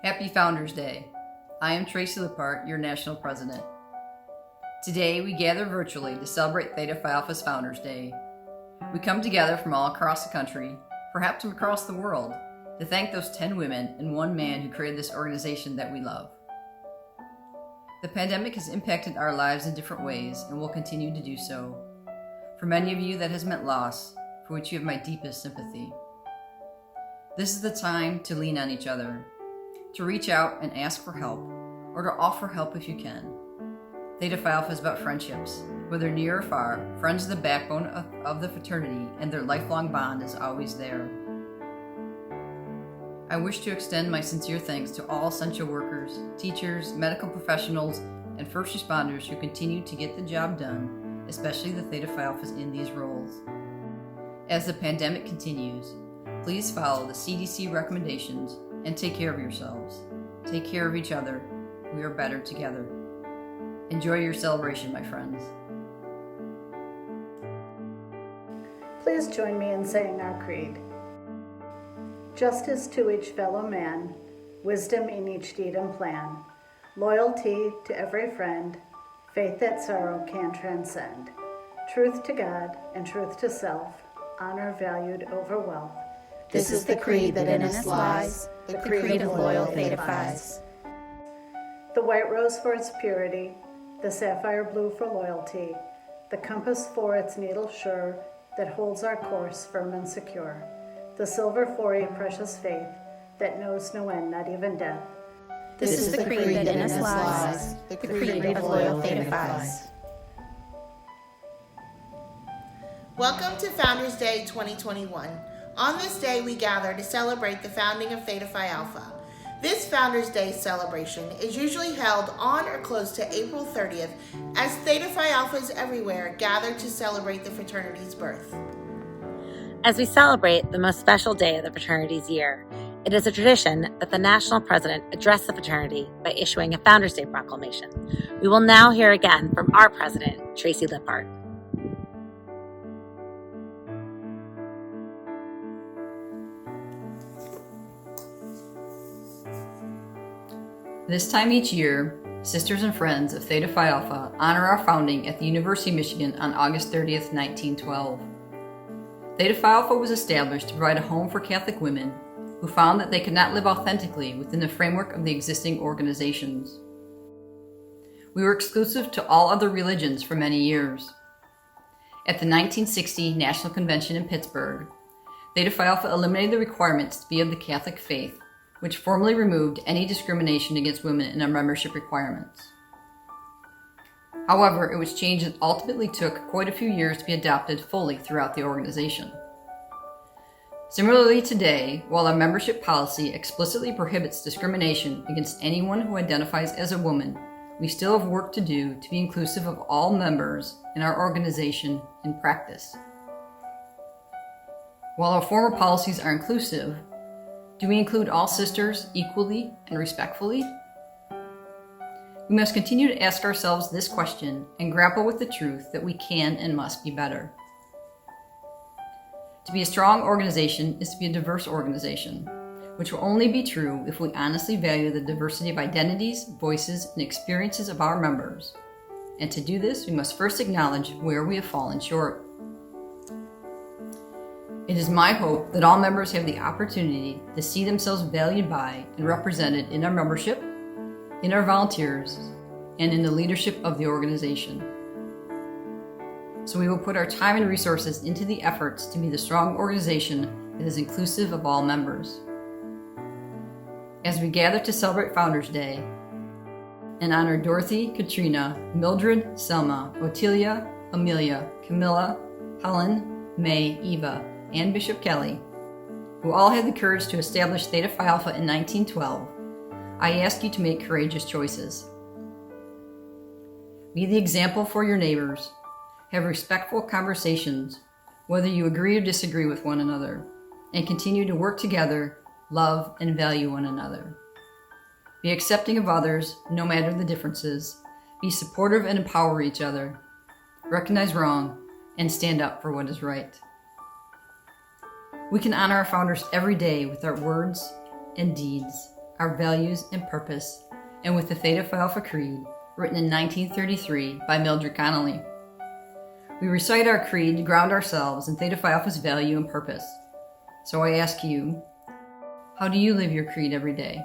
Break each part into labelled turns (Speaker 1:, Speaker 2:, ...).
Speaker 1: Happy Founders Day. I am Tracy Lippart, your National President. Today we gather virtually to celebrate Theta Phi Alpha's Founders Day. We come together from all across the country, perhaps from across the world, to thank those 10 women and one man who created this organization that we love. The pandemic has impacted our lives in different ways and will continue to do so. For many of you, that has meant loss, for which you have my deepest sympathy. This is the time to lean on each other, to reach out and ask for help, or to offer help if you can. Theta Phi Alpha is about friendships. Whether near or far, friends are the backbone of the fraternity, and their lifelong bond is always there. I wish to extend my sincere thanks to all essential workers, teachers, medical professionals, and first responders who continue to get the job done, especially the Theta Phi Alphas in these roles. As the pandemic continues, please follow the CDC recommendations and take care of yourselves. Take care of each other. We are better together. Enjoy your celebration, my friends.
Speaker 2: Please join me in saying our creed. Justice to each fellow man, wisdom in each deed and plan, loyalty to every friend, faith that sorrow can transcend, truth to God and truth to self, honor valued over wealth.
Speaker 3: This is the creed that in us lies, the creed of loyal Theta Phis.
Speaker 2: The white rose for its purity, the sapphire blue for loyalty, the compass for its needle sure that holds our course firm and secure, the silver for a precious faith that knows no end, not even death.
Speaker 3: This is the creed that in us lies, the creed of loyal Theta Phis.
Speaker 4: Welcome to Founders Day 2021. On this day, we gather to celebrate the founding of Theta Phi Alpha. This Founders Day celebration is usually held on or close to April 30th as Theta Phi Alphas everywhere gather to celebrate the fraternity's birth.
Speaker 5: As we celebrate the most special day of the fraternity's year, it is a tradition that the National President address the fraternity by issuing a Founders Day proclamation. We will now hear again from our President, Tracy Lippart.
Speaker 1: This time each year, Sisters and Friends of Theta Phi Alpha honor our founding at the University of Michigan on August 30th, 1912. Theta Phi Alpha was established to provide a home for Catholic women who found that they could not live authentically within the framework of the existing organizations. We were exclusive to all other religions for many years. At the 1960 National Convention in Pittsburgh, Theta Phi Alpha eliminated the requirements to be of the Catholic faith, which formally removed any discrimination against women in our membership requirements. However, it was change that ultimately took quite a few years to be adopted fully throughout the organization. Similarly today, while our membership policy explicitly prohibits discrimination against anyone who identifies as a woman, we still have work to do to be inclusive of all members in our organization in practice. While our former policies are inclusive, do we include all sisters equally and respectfully? We must continue to ask ourselves this question and grapple with the truth that we can and must be better. To be a strong organization is to be a diverse organization, which will only be true if we honestly value the diversity of identities, voices, and experiences of our members. And to do this, we must first acknowledge where we have fallen short. It is my hope that all members have the opportunity to see themselves valued by and represented in our membership, in our volunteers, and in the leadership of the organization. So we will put our time and resources into the efforts to be the strong organization that is inclusive of all members. As we gather to celebrate Founders Day and honor Dorothy, Katrina, Mildred, Selma, Otelia, Amelia, Camilla, Helen, May, Eva, and Bishop Kelly, who all had the courage to establish Theta Phi Alpha in 1912, I ask you to make courageous choices. Be the example for your neighbors. Have respectful conversations, whether you agree or disagree with one another, and continue to work together, love, and value one another. Be accepting of others, no matter the differences. Be supportive and empower each other. Recognize wrong, and stand up for what is right. We can honor our founders every day with our words and deeds, our values and purpose, and with the Theta Phi Alpha Creed, written in 1933 by Mildred Connolly. We recite our creed to ground ourselves in Theta Phi Alpha's value and purpose. So I ask you, how do you live your creed every day?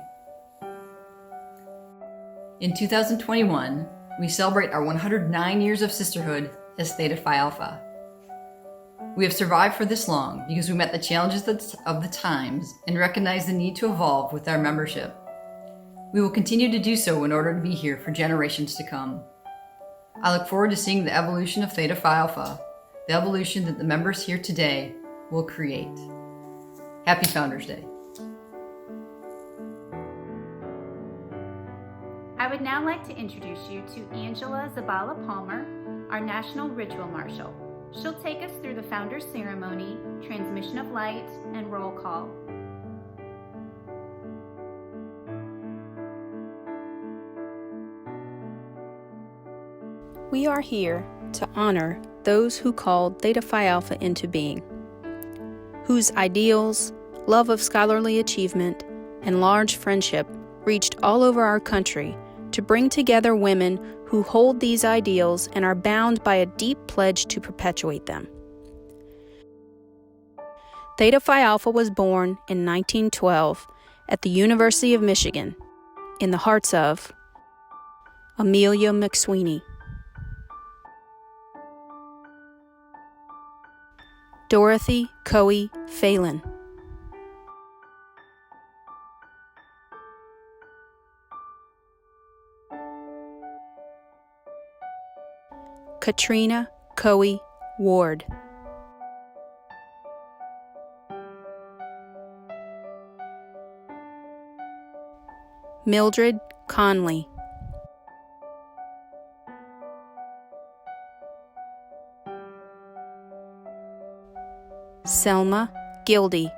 Speaker 1: In 2021, we celebrate our 109 years of sisterhood as Theta Phi Alpha. We have survived for this long because we met the challenges of the times and recognized the need to evolve with our membership. We will continue to do so in order to be here for generations to come. I look forward to seeing the evolution of Theta Phi Alpha, the evolution that the members here today will create. Happy Founders Day.
Speaker 3: I would now like to introduce you to Angela Zabala Palmer, our National Ritual Marshal. She'll take us through the Founders Ceremony, transmission of light, and roll call.
Speaker 6: We are here to honor those who called Theta Phi Alpha into being, whose ideals, love of scholarly achievement, and large friendship reached all over our country to bring together women who hold these ideals and are bound by a deep pledge to perpetuate them. Theta Phi Alpha was born in 1912 at the University of Michigan in the hearts of Amelia McSweeney, Dorothy Coe Phelan, Katrina Coe Ward, Mildred Conley, Selma Gildy,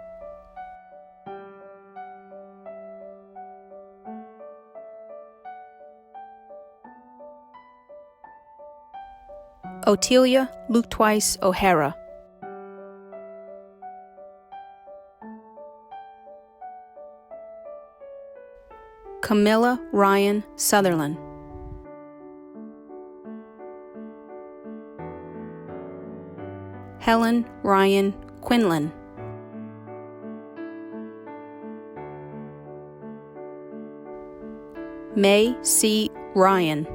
Speaker 6: Otelia Luke-Twice O'Hara, Camilla Ryan Sutherland, Helen Ryan Quinlan, May C. Ryan,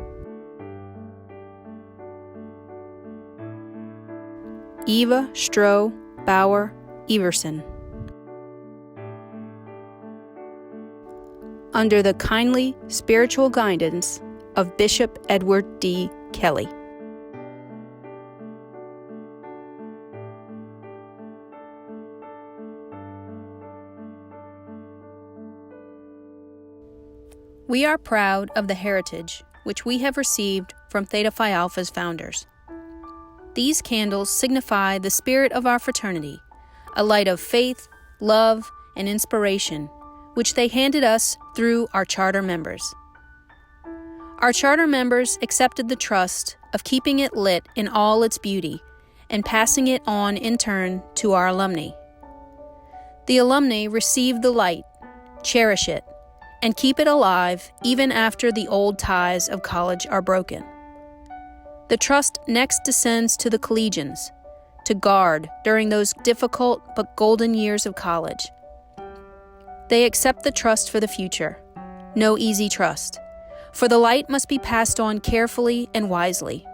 Speaker 6: Eva Stroh Bauer Everson. Under the kindly spiritual guidance of Bishop Edward D. Kelly. We are proud of the heritage which we have received from Theta Phi Alpha's founders. These candles signify the spirit of our fraternity, a light of faith, love, and inspiration, which they handed us through our charter members. Our charter members accepted the trust of keeping it lit in all its beauty and passing it on in turn to our alumni. The alumni receive the light, cherish it, and keep it alive even after the old ties of college are broken. The trust next descends to the collegians, to guard during those difficult but golden years of college. They accept the trust for the future. No easy trust, for the light must be passed on carefully and wisely.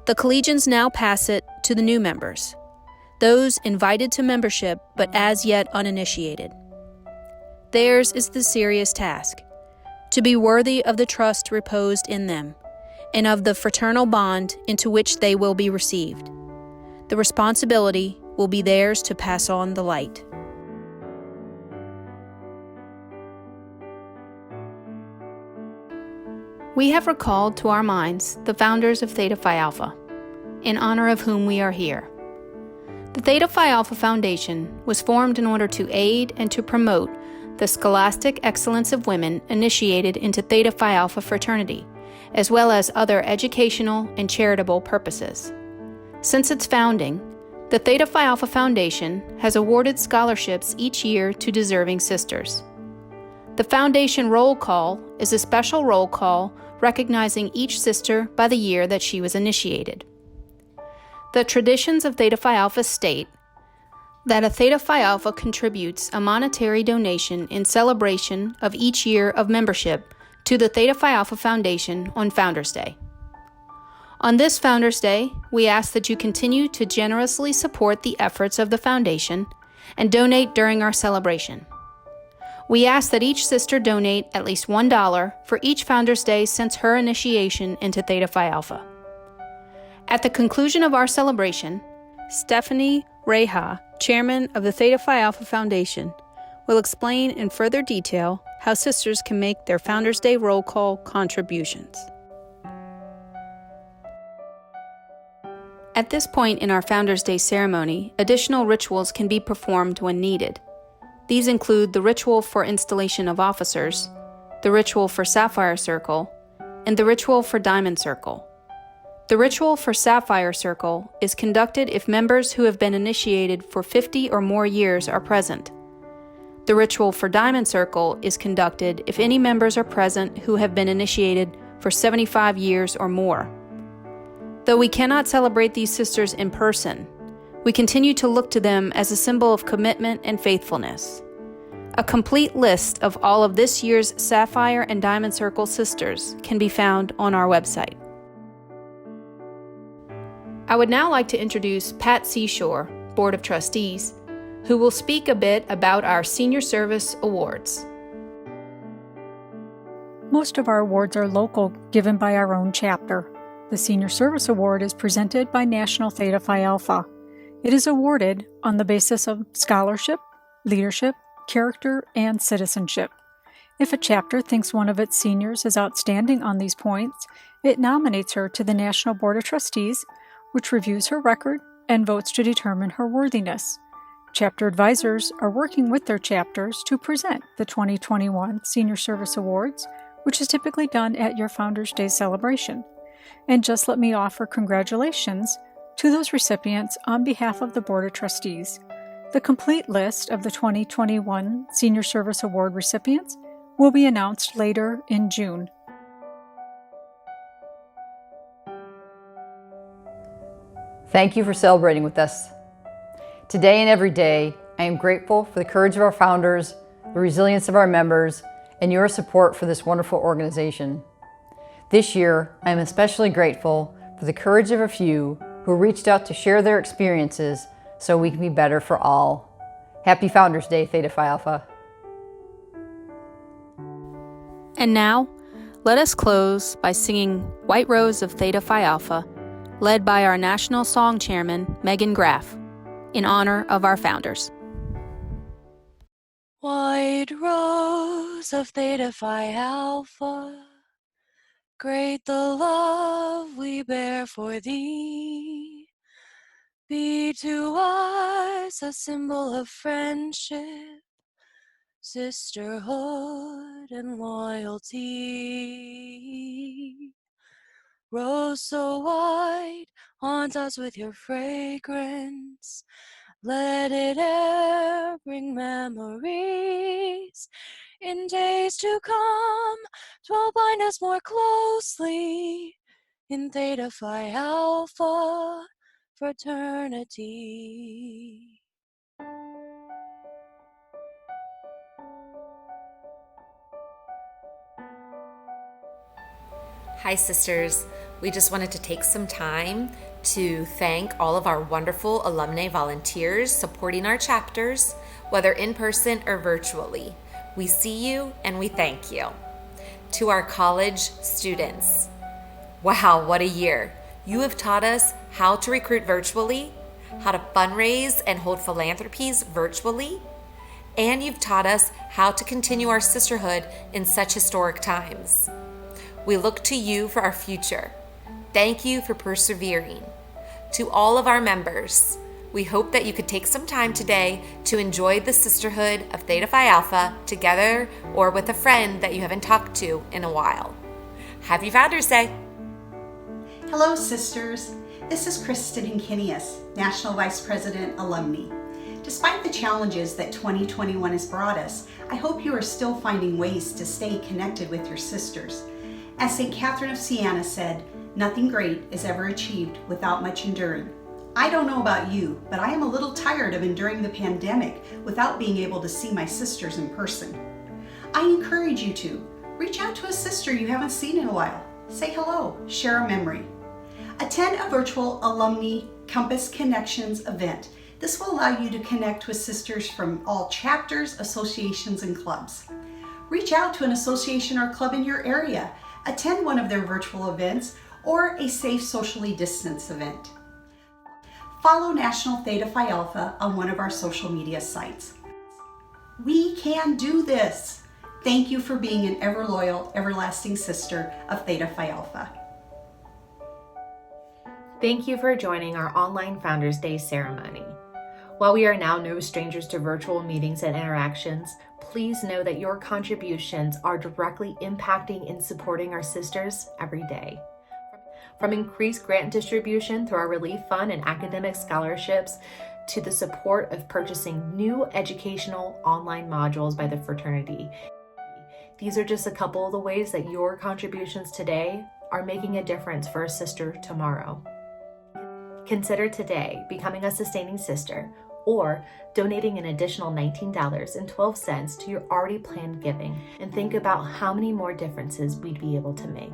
Speaker 6: The collegians now pass it to the new members, those invited to membership but as yet uninitiated. Theirs is the serious task, to be worthy of the trust reposed in them, and of the fraternal bond into which they will be received. The responsibility will be theirs to pass on the light. We have recalled to our minds the founders of Theta Phi Alpha, in honor of whom we are here. The Theta Phi Alpha Foundation was formed in order to aid and to promote the scholastic excellence of women initiated into Theta Phi Alpha fraternity, as well as other educational and charitable purposes. Since its founding, the Theta Phi Alpha Foundation has awarded scholarships each year to deserving sisters. The Foundation Roll Call is a special roll call recognizing each sister by the year that she was initiated. The traditions of Theta Phi Alpha state that a Theta Phi Alpha contributes a monetary donation in celebration of each year of membership to the Theta Phi Alpha Foundation on Founders Day. On this Founders Day, we ask that you continue to generously support the efforts of the Foundation and donate during our celebration. We ask that each sister donate at least $1 for each Founders Day since her initiation into Theta Phi Alpha. At the conclusion of our celebration, Stephanie Reha, chairman of the Theta Phi Alpha Foundation, will explain in further detail how sisters can make their Founders Day roll call contributions. At this point in our Founders Day ceremony, additional rituals can be performed when needed. These include the ritual for installation of officers, the ritual for Sapphire Circle, and the ritual for Diamond Circle. The ritual for Sapphire Circle is conducted if members who have been initiated for 50 or more years are present. The ritual for Diamond Circle is conducted if any members are present who have been initiated for 75 years or more. Though we cannot celebrate these sisters in person, we continue to look to them as a symbol of commitment and faithfulness. A complete list of all of this year's Sapphire and Diamond Circle sisters can be found on our website. I would now like to introduce Pat Seashore, Board of Trustees, who will speak a bit about our Senior Service Awards.
Speaker 7: Most of our awards are local, given by our own chapter. The Senior Service Award is presented by National Theta Phi Alpha. It is awarded on the basis of scholarship, leadership, character, and citizenship. If a chapter thinks one of its seniors is outstanding on these points, it nominates her to the National Board of Trustees, which reviews her record and votes to determine her worthiness. Chapter advisors are working with their chapters to present the 2021 Senior Service Awards, which is typically done at your Founders Day celebration. And just let me offer congratulations to those recipients on behalf of the Board of Trustees. The complete list of the 2021 Senior Service Award recipients will be announced later in June.
Speaker 1: Thank you for celebrating with us. Today and every day, I am grateful for the courage of our founders, the resilience of our members, and your support for this wonderful organization. This year, I am especially grateful for the courage of a few who reached out to share their experiences so we can be better for all. Happy Founders Day, Theta Phi Alpha.
Speaker 6: And now, let us close by singing White Rose of Theta Phi Alpha, led by our National Song Chairman, Megan Graff, in honor of our founders.
Speaker 8: White rose of Theta Phi Alpha, great the love we bear for thee. Be to us a symbol of friendship, sisterhood, and loyalty. Rose so white, haunt us with your fragrance. Let it e'er bring memories. In days to come, 'twill bind us more closely in Theta Phi Alpha fraternity.
Speaker 5: Hi sisters, we just wanted to take some time to thank all of our wonderful alumni volunteers supporting our chapters, whether in person or virtually. We see you and we thank you. To our college students, wow, what a year. You have taught us how to recruit virtually, how to fundraise and hold philanthropies virtually, and you've taught us how to continue our sisterhood in such historic times. We look to you for our future. Thank you for persevering. To all of our members, we hope that you could take some time today to enjoy the sisterhood of Theta Phi Alpha together or with a friend that you haven't talked to in a while. Happy Founders Day!
Speaker 9: Hello, sisters. This is Kristen Hinkinius, National Vice President Alumni. Despite the challenges that 2021 has brought us, I hope you are still finding ways to stay connected with your sisters. As St. Catherine of Siena said, "Nothing great is ever achieved without much enduring." I don't know about you, but I am a little tired of enduring the pandemic without being able to see my sisters in person. I encourage you to reach out to a sister you haven't seen in a while. Say hello, share a memory. Attend a virtual Alumni Compass Connections event. This will allow you to connect with sisters from all chapters, associations, and clubs. Reach out to an association or club in your area. Attend one of their virtual events or a safe socially distanced event. Follow National Theta Phi Alpha on one of our social media sites. We can do this. Thank you for being an ever loyal, everlasting sister of Theta Phi Alpha.
Speaker 10: Thank you for joining our online Founders Day ceremony. While we are now no strangers to virtual meetings and interactions, please know that your contributions are directly impacting and supporting our sisters every day. From increased grant distribution through our Relief Fund and academic scholarships, to the support of purchasing new educational online modules by the fraternity. These are just a couple of the ways that your contributions today are making a difference for a sister tomorrow. Consider today becoming a sustaining sister or donating an additional $19.12 to your already planned giving, and think about how many more differences we'd be able to make.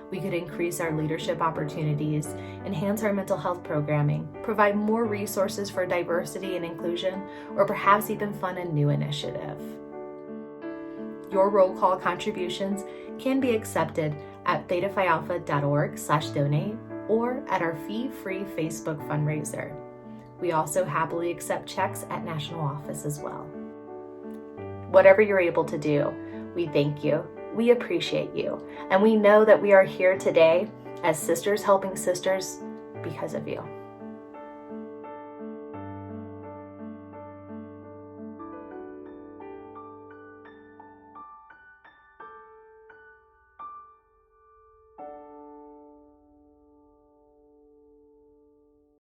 Speaker 10: We could increase our leadership opportunities, enhance our mental health programming, provide more resources for diversity and inclusion, or perhaps even fund a new initiative. Your roll call contributions can be accepted at thetaphialpha.org/donate or at our fee-free Facebook fundraiser. We also happily accept checks at national office as well. Whatever you're able to do, we thank you, we appreciate you, and we know that we are here today as sisters helping sisters because of you.